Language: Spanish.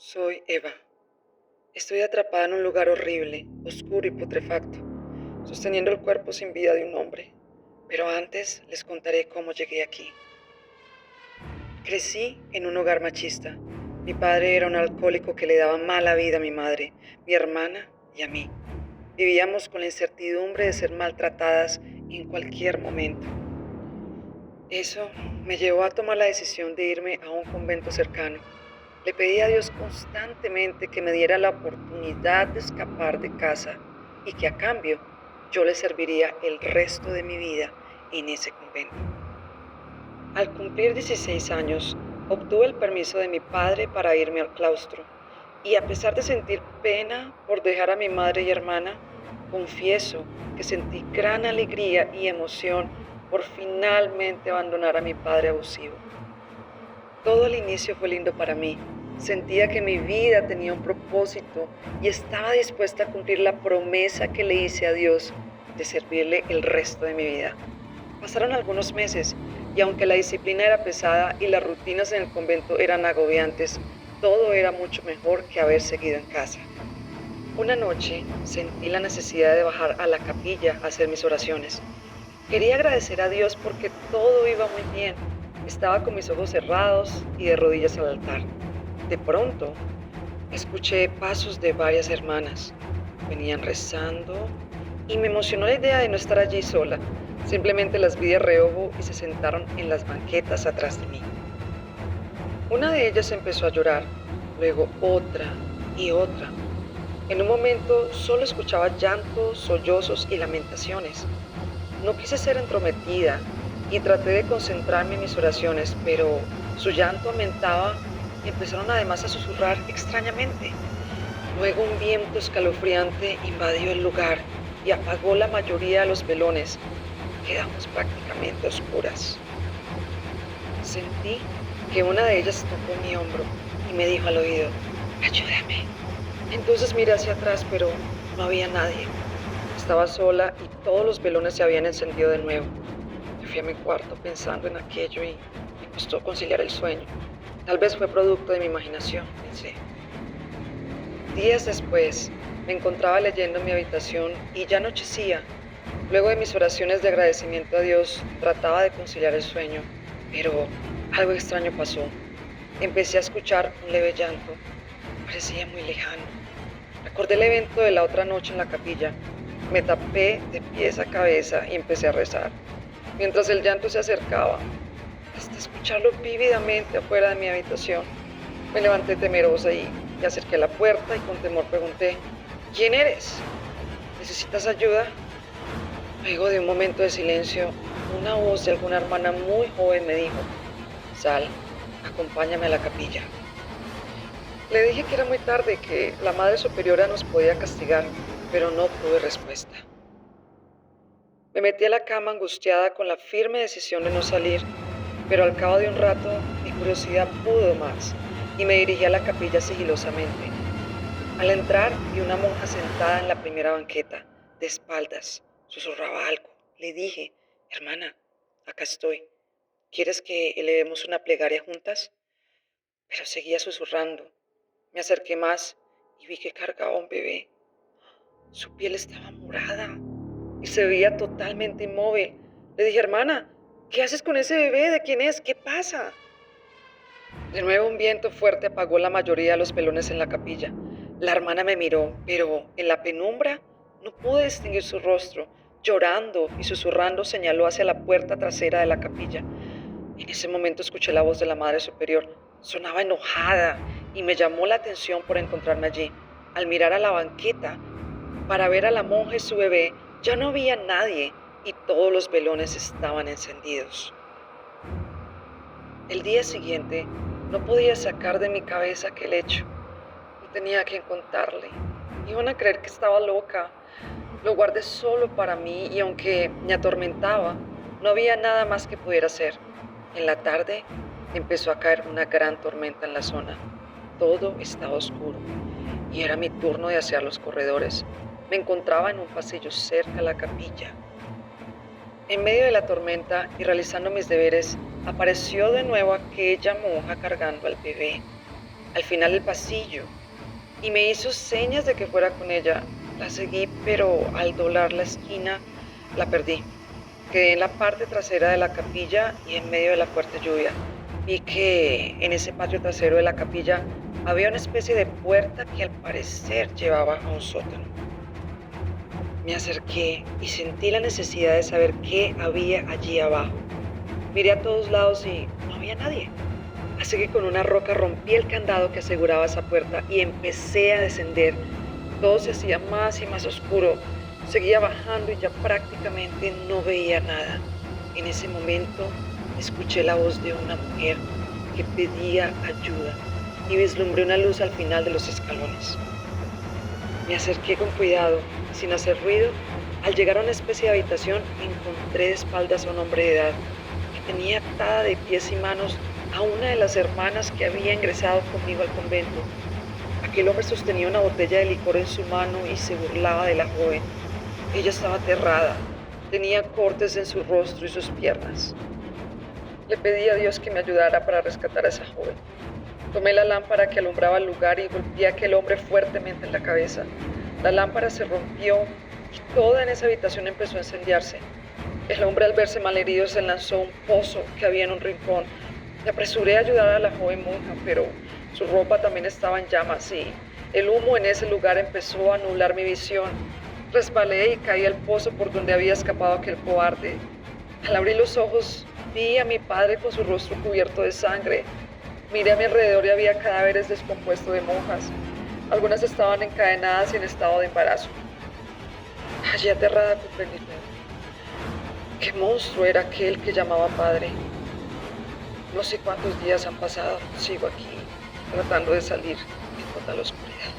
Soy Eva. Estoy atrapada en un lugar horrible, oscuro y putrefacto, sosteniendo el cuerpo sin vida de un hombre. Pero antes les contaré cómo llegué aquí. Crecí en un hogar machista. Mi padre era un alcohólico que le daba mala vida a mi madre, mi hermana y a mí. Vivíamos con la incertidumbre de ser maltratadas en cualquier momento. Eso me llevó a tomar la decisión de irme a un convento cercano. Le pedí a Dios constantemente que me diera la oportunidad de escapar de casa y que a cambio yo le serviría el resto de mi vida en ese convento. Al cumplir 16 años, obtuve el permiso de mi padre para irme al claustro y a pesar de sentir pena por dejar a mi madre y hermana, confieso que sentí gran alegría y emoción por finalmente abandonar a mi padre abusivo. Todo el inicio fue lindo para mí. Sentía que mi vida tenía un propósito y estaba dispuesta a cumplir la promesa que le hice a Dios de servirle el resto de mi vida. Pasaron algunos meses y aunque la disciplina era pesada y las rutinas en el convento eran agobiantes, todo era mucho mejor que haber seguido en casa. Una noche sentí la necesidad de bajar a la capilla a hacer mis oraciones. Quería agradecer a Dios porque todo iba muy bien. Estaba con mis ojos cerrados y de rodillas al altar. De pronto, escuché pasos de varias hermanas. Venían rezando y me emocionó la idea de no estar allí sola. Simplemente las vi de reojo y se sentaron en las banquetas atrás de mí. Una de ellas empezó a llorar, luego otra y otra. En un momento solo escuchaba llantos, sollozos y lamentaciones. No quise ser entrometida y traté de concentrarme en mis oraciones, pero su llanto aumentaba y empezaron además a susurrar extrañamente. Luego un viento escalofriante invadió el lugar y apagó la mayoría de los velones. Quedamos prácticamente a oscuras. Sentí que una de ellas tocó mi hombro y me dijo al oído, ayúdame. Entonces miré hacia atrás, pero no había nadie. Estaba sola y todos los velones se habían encendido de nuevo. Yo fui a mi cuarto pensando en aquello y me costó conciliar el sueño. Tal vez fue producto de mi imaginación, pensé. Días después, me encontraba leyendo en mi habitación y ya anochecía. Luego de mis oraciones de agradecimiento a Dios, trataba de conciliar el sueño, pero algo extraño pasó. Empecé a escuchar un leve llanto. Parecía muy lejano. Recordé el evento de la otra noche en la capilla. Me tapé de pies a cabeza y empecé a rezar, mientras el llanto se acercaba, hasta escucharlo vívidamente afuera de mi habitación. Me levanté temerosa y me acerqué a la puerta y con temor pregunté, ¿quién eres? ¿Necesitas ayuda? Luego de un momento de silencio, una voz de alguna hermana muy joven me dijo, sal, acompáñame a la capilla. Le dije que era muy tarde, que la Madre Superiora nos podía castigar, pero no obtuve respuesta. Me metí a la cama angustiada con la firme decisión de no salir, pero al cabo de un rato mi curiosidad pudo más y me dirigí a la capilla sigilosamente. Al entrar vi una monja sentada en la primera banqueta, de espaldas. Susurraba algo. Le dije, hermana, acá estoy. ¿Quieres que elevemos una plegaria juntas? Pero seguía susurrando. Me acerqué más y vi que cargaba un bebé. Su piel estaba morada y se veía totalmente inmóvil. Le dije, hermana, ¿qué haces con ese bebé? ¿De quién es? ¿Qué pasa? De nuevo un viento fuerte apagó la mayoría de los velones en la capilla. La hermana me miró, pero en la penumbra no pude distinguir su rostro. Llorando y susurrando señaló hacia la puerta trasera de la capilla. En ese momento escuché la voz de la Madre Superior. Sonaba enojada y me llamó la atención por encontrarme allí. Al mirar a la banqueta para ver a la monja y su bebé, ya no había nadie y todos los velones estaban encendidos. El día siguiente no podía sacar de mi cabeza aquel hecho. No tenía quien contarle. Iban a creer que estaba loca. Lo guardé solo para mí y aunque me atormentaba, no había nada más que pudiera hacer. En la tarde empezó a caer una gran tormenta en la zona. Todo estaba oscuro y era mi turno de asear los corredores. Me encontraba en un pasillo cerca a la capilla. En medio de la tormenta y realizando mis deberes, apareció de nuevo aquella monja cargando al bebé. al final del pasillo, y me hizo señas de que fuera con ella. La seguí, pero al doblar la esquina la perdí. Quedé en la parte trasera de la capilla y en medio de la fuerte lluvia. Vi que en ese patio trasero de la capilla había una especie de puerta que al parecer llevaba a un sótano. Me acerqué y sentí la necesidad de saber qué había allí abajo. Miré a todos lados y no había nadie. Así que con una roca rompí el candado que aseguraba esa puerta y empecé a descender. Todo se hacía más y más oscuro. Seguía bajando y ya prácticamente no veía nada. En ese momento escuché la voz de una mujer que pedía ayuda y vislumbré una luz al final de los escalones. Me acerqué con cuidado, sin hacer ruido. Al llegar a una especie de habitación, encontré de espaldas a un hombre de edad que tenía atada de pies y manos a una de las hermanas que había ingresado conmigo al convento. Aquel hombre sostenía una botella de licor en su mano y se burlaba de la joven. Ella estaba aterrada, tenía cortes en su rostro y sus piernas. Le pedí a Dios que me ayudara para rescatar a esa joven. Tomé la lámpara que alumbraba el lugar y golpeé a aquel hombre fuertemente en la cabeza. La lámpara se rompió y toda en esa habitación empezó a incendiarse. El hombre, al verse malherido, se lanzó a un pozo que había en un rincón. Me apresuré a ayudar a la joven monja, pero su ropa también estaba en llamas y el humo en ese lugar empezó a nublar mi visión. Resbalé y caí al pozo por donde había escapado aquel cobarde. Al abrir los ojos, vi a mi padre con su rostro cubierto de sangre. Miré a mi alrededor y había cadáveres descompuestos de monjas. Algunas estaban encadenadas y en estado de embarazo. Allí aterrada comprendí todo. ¿Qué monstruo era aquel que llamaba padre? No sé cuántos días han pasado. Sigo aquí, tratando de salir de toda la oscuridad.